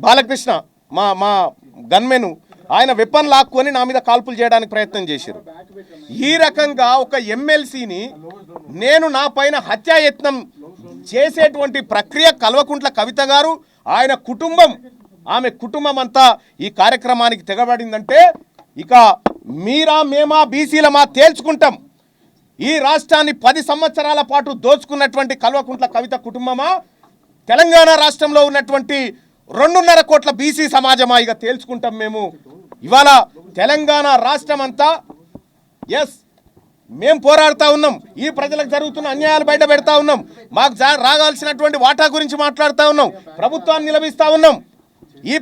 బాలకృష్ణ మా మా గన్మెను ఆయన వెపన్ లాక్కొని నా మీద కాల్పులు చేయడానికి ప్రయత్నం చేశారు. ఈ రకంగా ఒక ఎమ్మెల్సీని నేను నా పైన హత్యాయత్నం చేసేటువంటి ప్రక్రియ కల్వకుంట్ల కవిత గారు ఆయన కుటుంబం ఆమె కుటుంబం అంతా ఈ కార్యక్రమానికి తెగబడిందంటే ఇక మీరా మేమా బీసీలమా తేల్చుకుంటాం. ఈ రాష్ట్రాన్ని 10 సంవత్సరాల పాటు దోచుకున్నటువంటి కల్వకుంట్ల కవిత కుటుంబమా, తెలంగాణ రాష్ట్రంలో ఉన్నటువంటి 2.5 కోట్ల బీసీ సమాజమా ఇక తేల్చుకుంటాం. మేము ఇవాళ తెలంగాణ రాష్ట్రం అంతా మేము పోరాడుతూ ఉన్నాం. ఈ ప్రజలకు జరుగుతున్న అన్యాయాలు బయట పెడతా ఉన్నాం. మాకు రాగాల్సినటువంటి వాటా గురించి మాట్లాడుతూ ఉన్నాం. ప్రభుత్వాన్ని నిలబిస్తూ ఉన్నాం. ఈ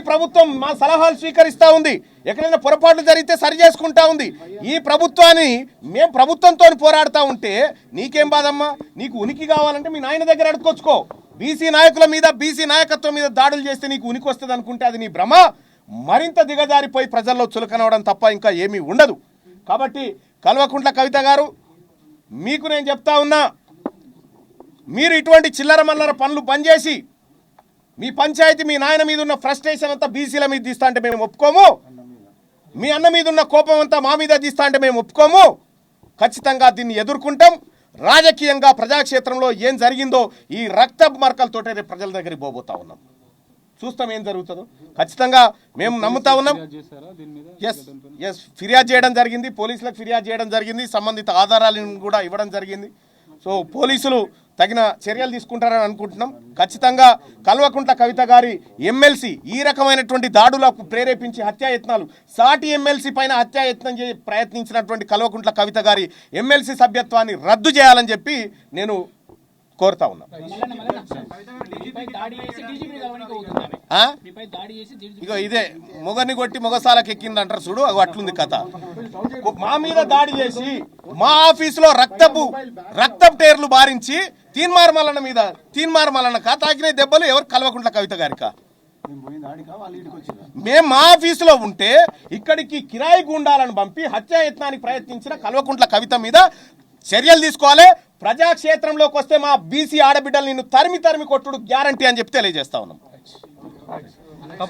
ప్రభుత్వం మా సలహాలు స్వీకరిస్తూ ఉంది. ఎక్కడైనా పొరపాట్లు జరిగితే సరి చేసుకుంటా ఉంది. ఈ ప్రభుత్వాన్ని మేము ప్రభుత్వంతో పోరాడుతూ ఉంటే నీకేం బాధమ్మా? నీకు ఉనికి కావాలంటే మీ నాయన దగ్గర అడుక్కొచ్చుకో. బీసీ నాయకుల మీద బీసీ నాయకత్వం మీద దాడులు చేస్తే నీకు ఉనికి వస్తుంది అనుకుంటే అది నీ భ్రమ. మరింత దిగజారిపోయి ప్రజల్లో చులకనవడం తప్ప ఇంకా ఏమీ ఉండదు. కాబట్టి కల్వకుంట్ల కవిత గారు మీకు నేను చెప్తా ఉన్నా, మీరు ఇటువంటి చిల్లర మల్లర పనులు పనిచేసి మీ పంచాయతీ మీ నాయన మీద ఉన్న ఫ్రస్ట్రేషన్ అంతా బీసీల మీద తీస్తా అంటే మేము ఒప్పుకోము. మీ అన్న మీద ఉన్న కోపం అంతా మా మీద తీస్తా అంటే మేము ఒప్పుకోము. ఖచ్చితంగా దీన్ని ఎదుర్కొంటాం. రాజకీయంగా ప్రజాక్షేత్రంలో ఏం జరిగిందో ఈ రక్త మార్కలతోటే రేపు ప్రజల దగ్గరికి పోబోతా ఉన్నాం. చూస్తాం ఏం జరుగుతుందో. ఖచ్చితంగా మేము నమ్ముతా ఉన్నాం. ఫిర్యాదు చేయడం జరిగింది, పోలీసులకు ఫిర్యాదు చేయడం జరిగింది, సంబంధిత ఆధారాలను కూడా ఇవ్వడం జరిగింది. సో పోలీసులు తగిన చర్యలు తీసుకుంటారని అనుకుంటున్నాం. ఖచ్చితంగా కల్వకుంట్ల కవిత గారి ఎమ్మెల్సీ ఈ రకమైనటువంటి దాడులకు ప్రేరేపించి హత్యాయత్నాలు, సాటి ఎమ్మెల్సీ పైన హత్యాయత్నం ప్రయత్నించినటువంటి కల్వకుంట్ల కవిత గారి ఎమ్మెల్సీ సభ్యత్వాన్ని రద్దు చేయాలని చెప్పి నేను కోరుతా ఉన్నా. ఇగో ఇదే మొగని కొట్టి మొగసాలకు ఎక్కింది అంటారు చూడు, అట్లుంది కథ. మా మీద దాడి చేసి మా ఆఫీసులో రక్తపు టేర్లు బారించి తీన్మార్ మల్లన్న తాకిన దెబ్బలు ఎవరు? కల్వకుంట్ల కవిత గారికా? మేము మా ఆఫీసులో ఉంటే ఇక్కడికి కిరాయి గుండాలను పంపి హత్యాయత్నానికి ప్రయత్నించిన కల్వకుంట్ల కవిత మీద చర్యలు తీసుకోవాలి. ప్రజాక్షేత్రంలోకి వస్తే మా బీసీ ఆడబిడ్డలు నిన్ను తరిమి కొట్టుడు గ్యారంటీ అని చెప్పి తెలియజేస్తా ఉన్నాం.